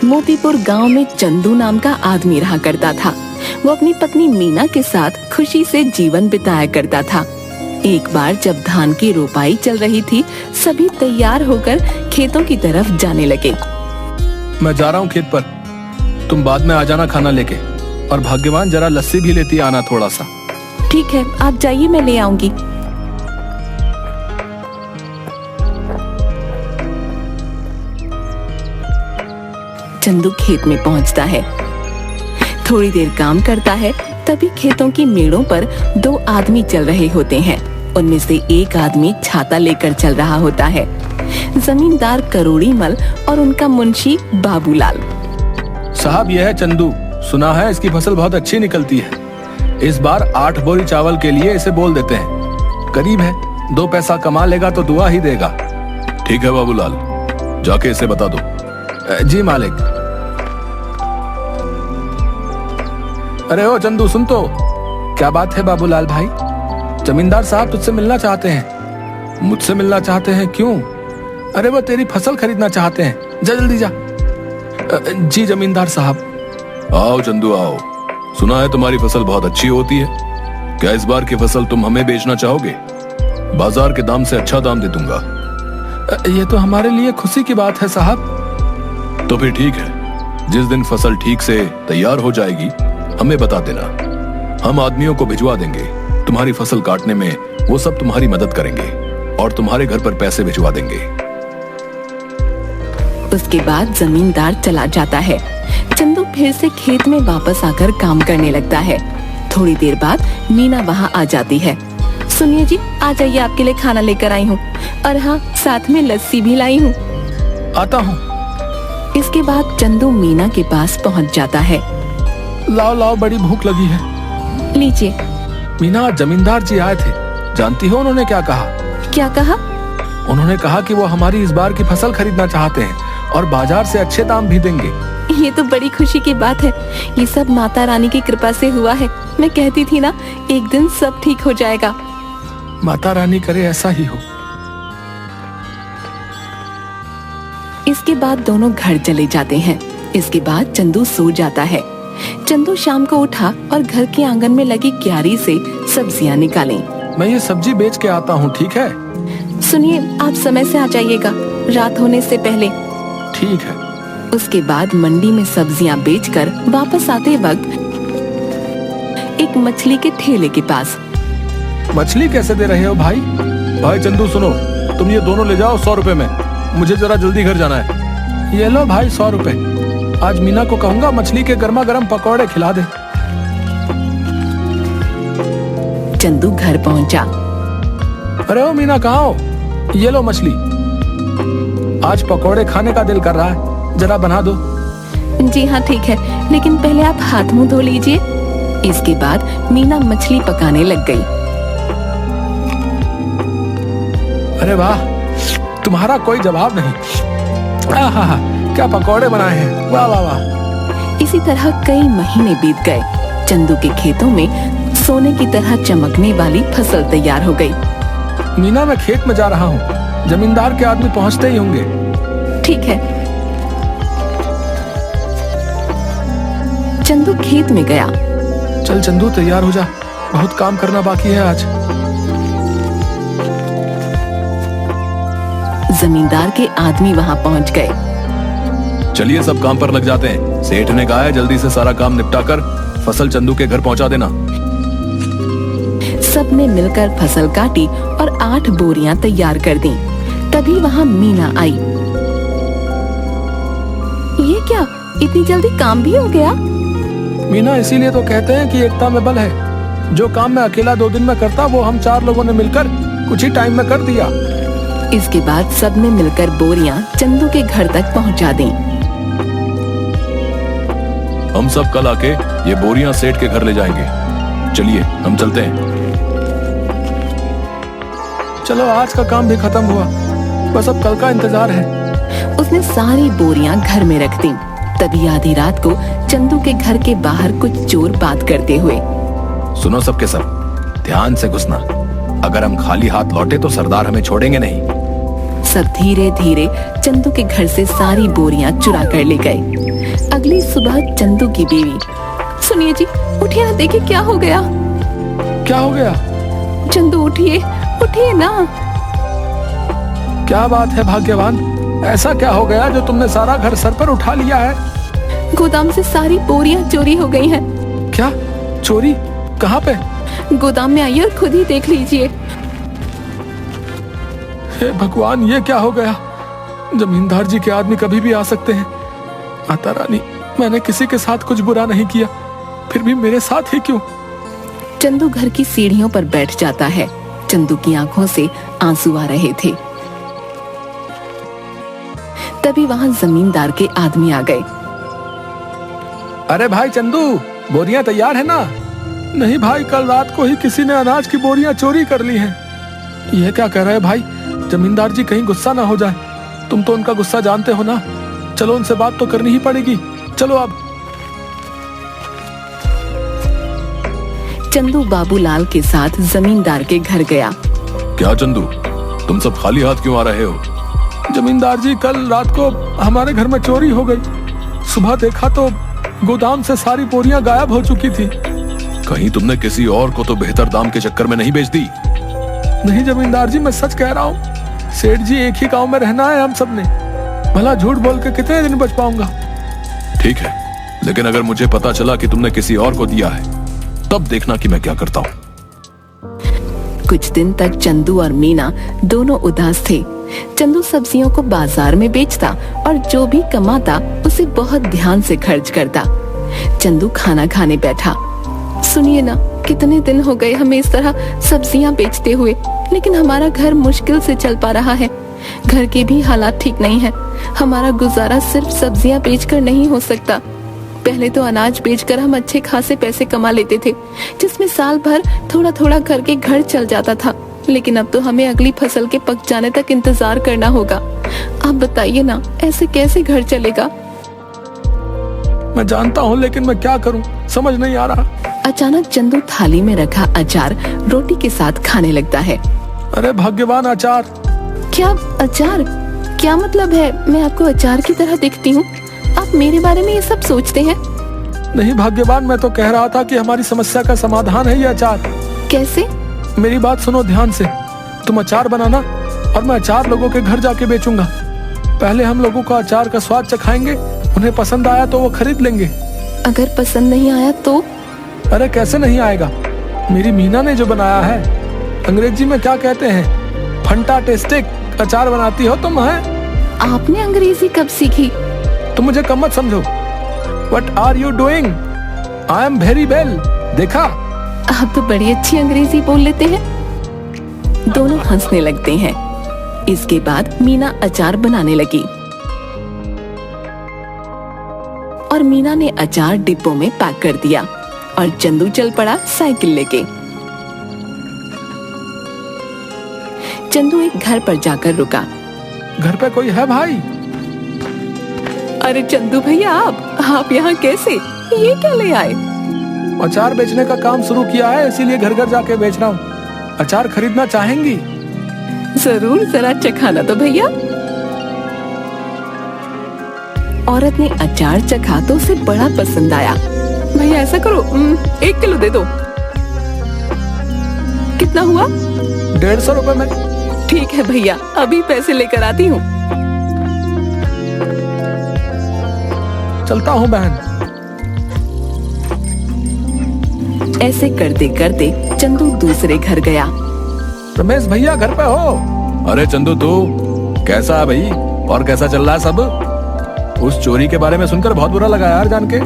मोतीपुर गांव में चंदू नाम का आदमी रहा करता था। वो अपनी पत्नी मीना के साथ खुशी से जीवन बिताया करता था। एक बार जब धान की रोपाई चल रही थी, सभी तैयार होकर खेतों की तरफ जाने लगे। मैं जा रहा हूँ खेत पर, तुम बाद में आ जाना खाना लेके, और भाग्यवान जरा लस्सी भी लेती आना थोड़ा सा। ठीक है, आप जाइए, मैं ले आऊंगी। चंदू खेत में पहुंचता है। थोड़ी देर काम करता है, तभी खेतों की मेड़ों पर दो आदमी चल रहे होते हैं। उनमें से एक आदमी छाता लेकर चल रहा होता है। जमींदार करोड़ीमल और उनका मुंशी बाबूलाल। साहब, यह है चंदू, सुना है इसकी फसल बहुत अच्छी निकलती है। इस बार 8 बोरी चावल के लिए इसे बोल देते हैं। करीब है, 2 पैसा कमा लेगा तो दुआ ही देगा। ठीक है बाबूलाल, जाके इसे बता दो। जी मालिक। अरे ओ चंदू, सुन तो। क्या बात है बाबूलाल भाई? जमींदार साहब तुझसे मिलना चाहते हैं। मुझसे मिलना चाहते हैं? क्यों? अरे वो तेरी फसल खरीदना चाहते हैं, जा जल्दी जा। जी जमींदार साहब। आओ चंदू आओ, सुना है तुम्हारी फसल बहुत अच्छी होती है। क्या इस बार की फसल तुम हमें बेचना चाहोगे? बाजार के दाम से अच्छा दाम दे दूंगा। ये तो हमारे लिए खुशी की बात है साहब। तो फिर ठीक है, जिस दिन फसल ठीक से तैयार हो जाएगी हमें बता देना, हम आदमियों को भिजवा देंगे। तुम्हारी फसल काटने में वो सब तुम्हारी मदद करेंगे और तुम्हारे घर पर पैसे भिजवा देंगे। उसके बाद जमींदार चला जाता है। चंदू फिर से खेत में वापस आकर काम करने लगता है। थोड़ी देर बाद मीना वहाँ आ जाती है। सुनिए जी, आ जाइए, आपके लिए खाना लेकर आई हूँ, और हाँ, साथ में लस्सी भी लाई हूँ। आता हूँ। इसके बाद चंदू मीना के पास पहुँच जाता है। लाओ लाओ, बड़ी भूख लगी है। लीजिए। मीना, जमींदार जी आए थे, जानती हो उन्होंने क्या कहा? क्या कहा? उन्होंने कहा कि वो हमारी इस बार की फसल खरीदना चाहते हैं और बाजार से अच्छे दाम भी देंगे। ये तो बड़ी खुशी की बात है। ये सब माता रानी की कृपा से हुआ है। मैं कहती थी ना, एक दिन सब ठीक हो जाएगा। माता रानी करे ऐसा ही हो। इसके बाद दोनों घर चले जाते हैं। इसके बाद चंदू सो जाता है। चंदू शाम को उठा और घर के आंगन में लगी क्यारी से सब्जियां निकाली। मैं ये सब्जी बेच के आता हूँ, ठीक है? सुनिए, आप समय से आ जाइएगा, रात होने से पहले। ठीक है। उसके बाद मंडी में सब्जियां बेचकर वापस आते वक्त एक मछली के ठेले के पास। मछली कैसे दे रहे हो भाई? भाई चंदू सुनो, तुम ये दोनों ले जाओ 100 रुपए में, मुझे जरा जल्दी घर जाना है। ये लो भाई 100 रुपए। आज मीना को कहूंगा मछली के गर्मा गर्म पकौड़े खिला दे। चंदू घर पहुंचा। अरे ओ मीना, कहाँ हो? ये लो मछली। आज पकौड़े खाने का दिल कर रहा है, जरा बना दो। जी हाँ ठीक है, लेकिन पहले आप हाथ मुंह धो लीजिए। इसके बाद मीना मछली पकाने लग गई। अरे वाह, तुम्हारा कोई जवाब नहीं। आहा, क्या पकौड़े बनाए हैं, वाह वाह वाह। इसी तरह कई महीने बीत गए। चंदू के खेतों में सोने की तरह चमकने वाली फसल तैयार हो गई। मीना, मैं खेत में जा रहा हूँ, जमींदार के आदमी पहुँचते ही होंगे। ठीक है। चंदू खेत में गया। चल चंदू, तैयार हो जा, बहुत काम करना बाकी है आज। जमींदार के आदमी वहाँ पहुँच गए। चलिए सब काम पर लग जाते हैं। सेठ ने कहा है जल्दी से सारा काम निपटाकर फसल चंदू के घर पहुंचा देना। सब ने मिलकर फसल काटी और 8 बोरियां तैयार कर दी। तभी वहाँ मीना आई। ये क्या, इतनी जल्दी काम भी हो गया? मीना, इसीलिए तो कहते हैं कि एकता में बल है। जो काम मैं अकेला 2 दिन में करता, वो हम 4 लोगों ने मिलकर कुछ ही टाइम में कर दिया। इसके बाद सब ने मिलकर बोरियां चंदू के घर तक पहुंचा दी। हम सब कल आके ये बोरियां सेठ के घर ले जाएंगे। चलिए हम चलते हैं। चलो, आज का काम भी खत्म हुआ, बस अब कल का इंतजार है। उसने सारी बोरियां घर में रख दी। तभी आधी रात को चंदू के घर के बाहर कुछ चोर बात करते हुए। सुनो सबके सब, ध्यान से घुसना। अगर हम खाली हाथ लौटे तो सरदार हमें छोड़ेंगे नहीं। सब धीरे धीरे चंदू के घर से सारी बोरियां चुरा कर ले गए। अगली सुबह चंदू की बीवी, सुनिए जी, उठिए ना, देखिए क्या हो गया। क्या हो गया? चंदू उठिए, उठिए ना। क्या बात है भाग्यवान, ऐसा क्या हो गया जो तुमने सारा घर सर पर उठा लिया है? गोदाम से सारी बोरियां चोरी हो गई हैं। क्या चोरी? कहाँ पे? गोदाम में आइए और खुद ही देख लीजिए। हे भगवान, ये क्या हो गया? जमींदार जी के आदमी कभी भी आ सकते हैं। माता रानी, मैंने किसी के साथ कुछ बुरा नहीं किया, फिर भी मेरे साथ ही क्यों? चंदू घर की सीढ़ियों पर बैठ जाता है। चंदू की आंखों से आंसू आ रहे थे। तभी वहां जमींदार के आदमी आ गए। अरे भाई चंदू, बोरियां तैयार है ना? नहीं भाई, कल रात को ही किसी ने अनाज की बोरियां चोरी कर ली हैं। ये क्या कह रहे हैं भाई? जमींदार जी कहीं गुस्सा ना हो जाए। तुम तो उनका गुस्सा जानते हो ना। चलो उनसे बात तो करनी ही पड़ेगी। चलो अब। चंदू बाबूलाल के साथ जमींदार के घर गया। क्या चंदू, तुम सब खाली हाथ क्यों आ रहे हो? जमींदार जी, कल रात को हमारे घर में चोरी हो गई। सुबह देखा तो गोदाम से सारी बोरियां गायब हो चुकी थी। कहीं तुमने किसी और को तो बेहतर दाम के चक्कर में नहीं बेच दी? नहीं जमींदार जी, मैं सच कह रहा हूँ। सेठ जी, एक ही गांव में रहना है हम सब ने। भला झूठ बोल के कितने दिन बच पाऊंगा? ठीक है, लेकिन अगर मुझे पता चला कि तुमने किसी और को दिया है, तब देखना कि मैं क्या करता हूँ। कुछ दिन तक चंदू और मीना दोनों उदास थे। चंदू सब्जियों को बाजार में बेचता और जो भी कमाता उसे बहुत ध्यान से खर्च करता। चंदू खाना खाने बैठा। सुनिए ना, कितने दिन हो गए हमें इस तरह सब्जियां बेचते हुए, लेकिन हमारा घर मुश्किल से चल पा रहा है। घर के भी हालात ठीक नहीं है। हमारा गुजारा सिर्फ सब्जियां बेचकर नहीं हो सकता। पहले तो अनाज बेचकर हम अच्छे खासे पैसे कमा लेते थे, जिसमें साल भर थोड़ा थोड़ा करके घर चल जाता था। लेकिन अब तो हमें अगली फसल के पक जाने तक इंतजार करना होगा। आप बताइए ना, ऐसे कैसे घर चलेगा? मैं जानता हूँ, लेकिन मैं क्या करूँ, समझ नहीं आ रहा। अचानक चंदू थाली में रखा अचार रोटी के साथ खाने लगता है। अरे भाग्यवान, अचार! क्या अचार? क्या मतलब है? मैं आपको अचार की तरह दिखती हूँ? आप मेरे बारे में ये सब सोचते हैं? नहीं भाग्यवान, मैं तो कह रहा था कि हमारी समस्या का समाधान है ये अचार। कैसे? मेरी बात सुनो ध्यान से। तुम अचार बनाना और मैं अचार लोगों के घर जाके बेचूंगा। पहले हम लोगों को अचार का स्वाद चखाएंगे, उन्हें पसंद आया तो वो खरीद लेंगे। अगर पसंद नहीं आया तो? अरे कैसे नहीं आएगा? मेरी मीना ने जो बनाया है, अंग्रेजी में क्या कहते हैं, फंटास्टिक अचार बनाती हो तुम। है आपने अंग्रेजी कब सीखी? तुम मुझे कम मत समझो। What are you doing? I am very well। देखा? आप तो बड़ी अच्छी अंग्रेजी बोल लेते हैं। दोनों हंसने लगते हैं। इसके बाद मीना अचार बनाने लगी और मीना ने अचार डिब्बों में पैक कर दिया और चंदू चल पड़ा साइकिल लेके। चंदू एक घर पर जाकर रुका। घर पे कोई है भाई? अरे चंदू भैया, आप यहाँ कैसे? ये क्या ले आए? अचार बेचने का काम शुरू किया है, इसीलिए घर घर जाके बेच रहा हूँ। अचार खरीदना चाहेंगी? जरूर, जरा चखाना तो भैया। औरत ने अचार चखा तो उसे बड़ा पसंद आया। भैया ऐसा करो, 1 किलो दे दो। कितना हुआ? 150 रुपए में। ठीक है भैया, अभी पैसे लेकर आती हूँ। चलता हूँ बहन। ऐसे करते करते चंदू दूसरे घर गया। रमेश भैया घर पे हो? अरे चंदू, तू कैसा है भाई? और कैसा चल रहा है सब? उस चोरी के बारे में सुनकर बहुत बुरा लगा यार जान के।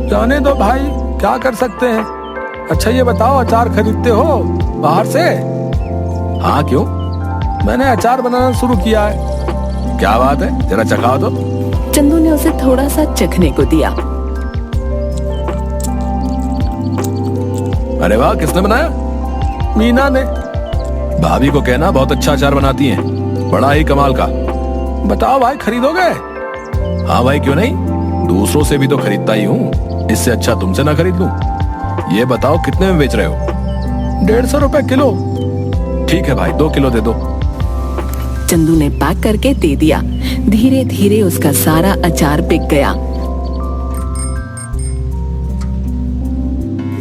जाने दो भाई, क्या कर सकते हैं। अच्छा ये बताओ, अचार खरीदते हो बाहर से? हाँ, क्यों? मैंने अचार बनाना शुरू किया है। क्या बात है, जरा चखाओ तो। चंदू ने उसे थोड़ा सा चखने को दिया। अरे वाह, किसने बनाया? मीना ने। भाभी को कहना बहुत अच्छा अचार बनाती हैं, बड़ा ही कमाल का। बताओ भाई, खरीदोगे? हाँ भाई, क्यों नहीं, दूसरों से भी तो खरीदता ही हूँ, इससे अच्छा तुमसे ना खरीद लूं। ये बताओ कितने में बेच रहे हो? 150 रुपए किलो। ठीक है भाई, 2 किलो दे दो। चंदू ने पैक करके दे दिया। धीरे धीरे उसका सारा अचार बिक गया।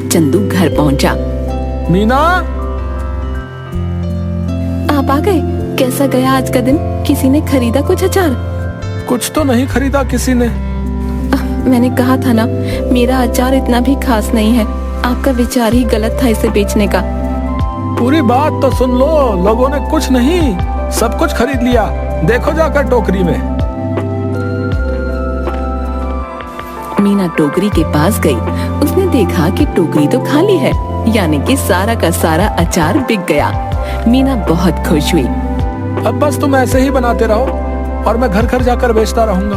चंदू घर पहुंचा। मीना, आप आ गए? कैसा गया आज का दिन? किसी ने खरीदा कुछ अचार? कुछ तो नहीं खरीदा किसी ने। मैंने कहा था ना, मेरा अचार इतना भी खास नहीं है। आपका विचार ही गलत था इसे बेचने का। पूरी बात तो सुन लो। लोगों ने कुछ नहीं, सब कुछ खरीद लिया। देखो जाकर टोकरी में। मीना टोकरी के पास गई। उसने देखा कि टोकरी तो खाली है, यानी कि सारा का सारा अचार बिक गया। मीना बहुत खुश हुई। अब बस तुम ऐसे ही बनाते रहो और मैं घर घर जाकर बेचता रहूंगा।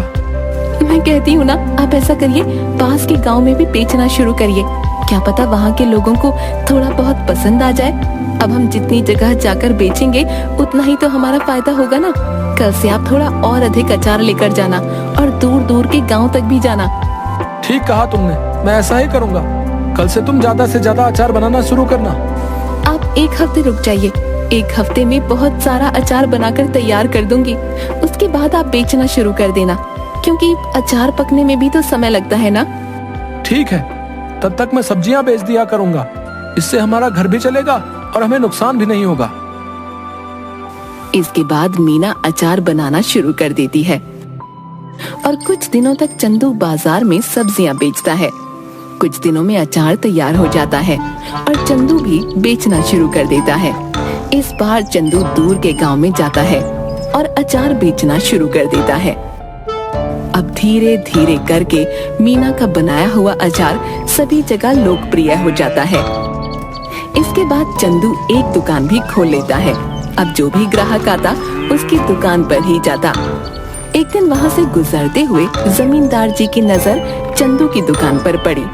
मैं कहती हूँ ना, आप ऐसा करिए, पास के गांव में भी बेचना शुरू करिए। क्या पता वहाँ के लोगों को थोड़ा बहुत पसंद आ जाए। अब हम जितनी जगह जाकर बेचेंगे उतना ही तो हमारा फायदा होगा ना। कल से आप थोड़ा और अधिक अचार लेकर जाना और दूर दूर के गांव तक भी जाना। ठीक कहा तुमने, मैं ऐसा ही करूंगा। कल से तुम ज्यादा से ज्यादा अचार बनाना शुरू करना। आप एक हफ्ते रुक जाइए। एक हफ्ते में बहुत सारा अचार बनाकर तैयार कर दूंगी। उसके बाद आप बेचना शुरू कर देना, क्योंकि अचार पकने में भी तो समय लगता है ना। ठीक है, तब तक मैं सब्जियां बेच दिया करूंगा। इससे हमारा घर भी चलेगा और हमें नुकसान भी नहीं होगा। इसके बाद मीना अचार बनाना शुरू कर देती है और कुछ दिनों तक चंदू बाजार में सब्जियां बेचता है। कुछ दिनों में अचार तैयार हो जाता है और चंदू भी बेचना शुरू कर देता है। इस बार चंदू दूर के गांव में जाता है और अचार बेचना शुरू कर देता है। अब धीरे धीरे करके मीना का बनाया हुआ अचार सभी जगह लोकप्रिय हो जाता है। इसके बाद चंदू एक दुकान भी खोल लेता है। अब जो भी ग्राहक आता उसकी दुकान पर ही जाता। एक दिन वहाँ से गुजरते हुए जमींदार जी की नजर चंदू की दुकान पर पड़ी।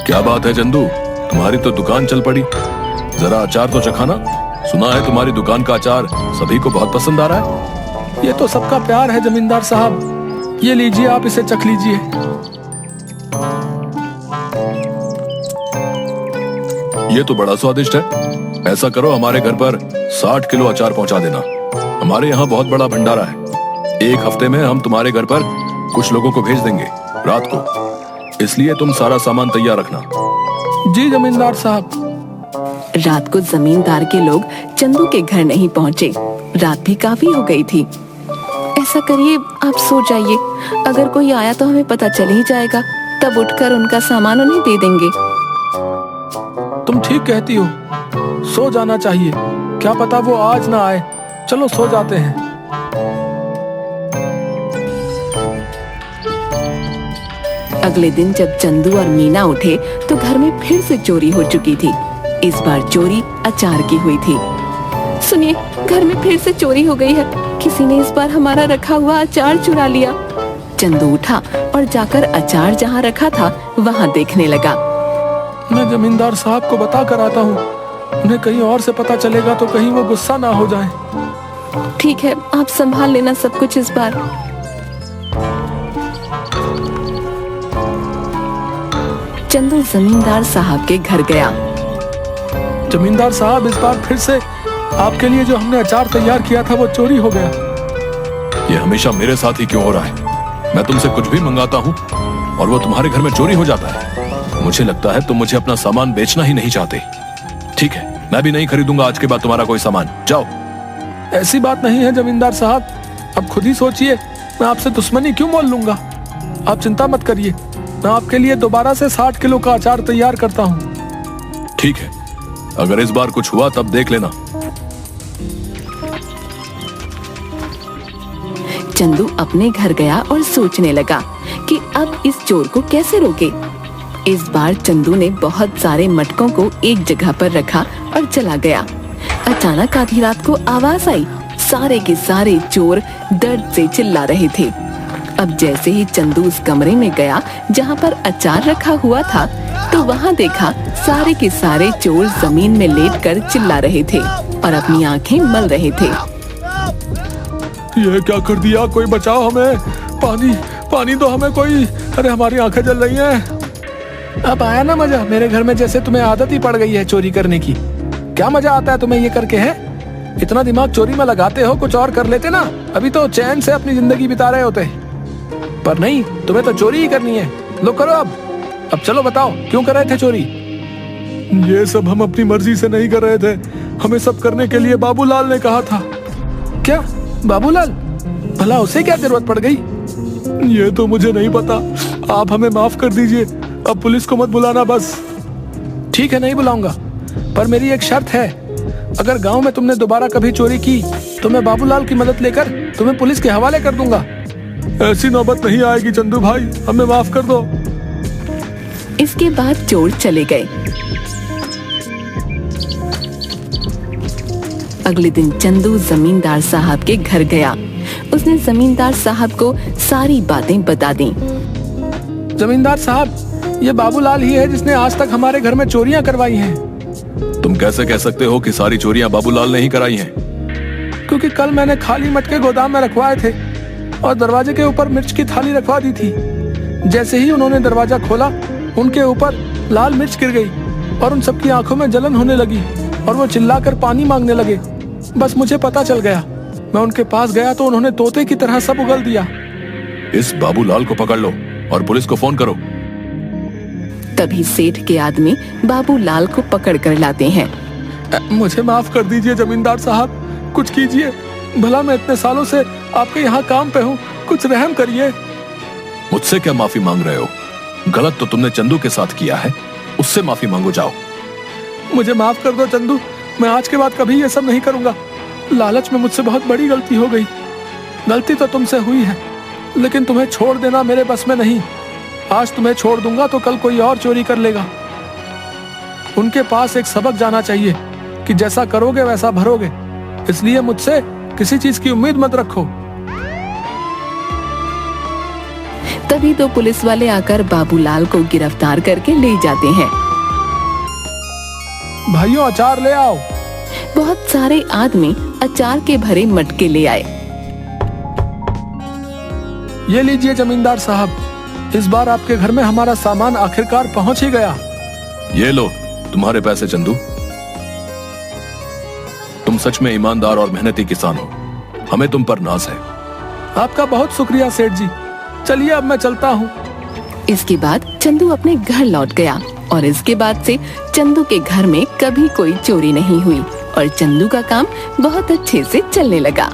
क्या बात है चंदू, तुम्हारी तो दुकान चल पड़ी। जरा अचार तो चखाना। सुना है तुम्हारी दुकान का अचार सभी को बहुत पसंद आ रहा है। ये तो सबका प्यार है जमींदार साहब। ये लीजिए, आप इसे चख लीजिए। ये तो बड़ा स्वादिष्ट है। ऐसा करो, हमारे घर पर 60 किलो अचार पहुंचा देना। हमारे यहाँ बहुत बड़ा भंडारा है। एक हफ्ते में हम तुम्हारे घर पर कुछ लोगों को भेज देंगे रात को, इसलिए तुम सारा सामान तैयार रखना। जी जमींदार साहब। रात को जमींदार के लोग चंदू के घर नहीं पहुँचे। रात भी काफी हो गई थी। ऐसा करिए, आप सो जाइए। अगर कोई आया तो हमें पता चल ही जाएगा, तब उठकर उनका सामान उन्हें दे देंगे। तुम ठीक कहती हो, सो जाना चाहिए। क्या पता वो आज ना आए। चलो सो जाते हैं। अगले दिन जब चंदू और मीना उठे तो घर में फिर से चोरी हो चुकी थी। इस बार चोरी अचार की हुई थी। सुनिए, घर में फिर से चोरी हो गई है। किसी ने इस बार हमारा रखा हुआ अचार चुरा लिया। चंदू उठा और जाकर अचार जहाँ रखा था वहाँ देखने लगा। मैं जमींदार साहब को बता कर आता हूँ। उन्हें कहीं और से पता चलेगा तो कहीं वो गुस्सा ना हो जाए। ठीक है, आप संभाल लेना सब कुछ इस बार। चंदू जमींदार साहब के घर गया। जमींदार साहब, इस बार फिर से आपके लिए जो हमने अचार तैयार किया था वो चोरी हो गया। ये हमेशा मेरे साथ ही क्यों हो रहा है? मैं तुमसे कुछ भी मंगाता हूँ और वो तुम्हारे घर में चोरी हो जाता है। मुझे लगता है तुम मुझे अपना सामान बेचना ही नहीं चाहते। ठीक है, मैं भी नहीं खरीदूंगा आज के बाद तुम्हारा कोई सामान। जाओ। ऐसी बात नहीं है जमींदार साहब, अब खुद ही सोचिए, मैं आपसे दुश्मनी क्यों मोल लूंगा। आप चिंता मत करिए, मैं आपके लिए दोबारा से 60 किलो का अचार तैयार करता हूँ। ठीक है, अगर इस बार कुछ हुआ तब देख लेना। चंदू अपने घर गया और सोचने लगा कि अब इस चोर को कैसे रोके। इस बार चंदू ने बहुत सारे मटकों को एक जगह पर रखा और चला गया। अचानक आधी रात को आवाज आई। सारे के सारे चोर दर्द से चिल्ला रहे थे। अब जैसे ही चंदू उस कमरे में गया जहाँ पर अचार रखा हुआ था, तो वहाँ देखा सारे के सारे चोर जमीन में लेटकर चिल्ला रहे थे और अपनी आंखें मल रहे थे। ये क्या कर दिया? कोई बचाओ हमें। पानी दो हमें कोई। अरे हमारी आंखें जल रही हैं। अब आया ना मजा? मेरे घर में जैसे तुम्हें आदत ही पड़ गई है चोरी करने की। क्या मजा आता है तुम्हें ये करके? है इतना दिमाग चोरी में लगाते हो, कुछ और कर लेते ना, अभी तो चैन से अपनी जिंदगी बिता रहे होते। पर नहीं, तुम्हें तो चोरी ही करनी है। लो करो अब चलो बताओ, क्यों कर रहे थे चोरी? ये सब हम अपनी मर्जी से नहीं कर रहे थे, हमें सब करने के लिए बाबूलाल ने कहा था। क्या बाबूलाल? भला उसे क्या जरूरत पड़ गई? ये तो मुझे नहीं पता, आप हमें माफ कर दीजिए, अब पुलिस को मत बुलाना बस। ठीक है, नहीं बुलाऊंगा, पर मेरी एक शर्त है, अगर गांव में तुमने दोबारा कभी चोरी की तो मैं बाबूलाल की मदद लेकर तुम्हें पुलिस के हवाले कर दूंगा। ऐसी नौबत नहीं आएगी चंदू भाई, हमें माफ कर दो। इसके बाद चोर चले गए। अगले दिन चंदू जमींदार साहब के घर गया। उसने जमींदार साहब को सारी बातें बता दी। जमींदार साहब, ये बाबूलाल ही है जिसने आज तक हमारे घर में चोरियां करवाई हैं। तुम कैसे कह सकते हो कि सारी चोरियां बाबूलाल ने ही कराई हैं? क्योंकि कल मैंने खाली मटके गोदाम में रखवाए थे और दरवाजे के ऊपर मिर्च की थाली रखवा दी थी। जैसे ही उन्होंने दरवाजा खोला, उनके ऊपर लाल मिर्च गिर गई और उन सबकी आंखों में जलन होने लगी और वो चिल्लाकर पानी मांगने लगे। बस मुझे पता चल गया, मैं उनके पास गया तो उन्होंने तोते की तरह सब उगल दिया। इस बाबूलाल को पकड़ लो और पुलिस को फोन करो। तभी सेठ के आदमी बाबूलाल को पकड़ कर लाते हैं। मुझे माफ कर दीजिए जमींदार साहब, कुछ कीजिए, भला मैं इतने सालों से आपके यहाँ काम पे हूँ, कुछ रहम करिए। मुझसे क्या माफी मांग रहे हो? गलत तो तुमने चंदू के साथ किया है, उससे माफी मांगो जाओ। मुझे माफ कर दो चंदू, मैं आज के बाद कभी ये सब नहीं करूंगा। लालच में मुझसे बहुत बड़ी गलती हो गई। गलती तो तुमसे हुई है, लेकिन तुम्हें छोड़ देना मेरे बस में नहीं। आज तुम्हें छोड़ दूंगा तो कल कोई और चोरी कर लेगा। उनके पास एक सबक जाना चाहिए कि जैसा करोगे वैसा भरोगे, इसलिए मुझसे किसी चीज की उम्मीद मत रखो। तभी तो पुलिस वाले आकर बाबूलाल को गिरफ्तार करके ले जाते हैं। भाइयों, अचार ले आओ। बहुत सारे आदमी अचार के भरे मटके ले आए। ये लीजिए जमींदार साहब, इस बार आपके घर में हमारा सामान आखिरकार पहुंच ही गया। ये लो तुम्हारे पैसे चंदू। तुम सच में ईमानदार और मेहनती किसान हो, हमें तुम पर नाज है। आपका बहुत शुक्रिया सेठ जी, चलिए अब मैं चलता हूँ। इसके बाद चंदू अपने घर लौट गया और इसके बाद से चंदू के घर में कभी कोई चोरी नहीं हुई और चंदू का काम बहुत अच्छे से चलने लगा।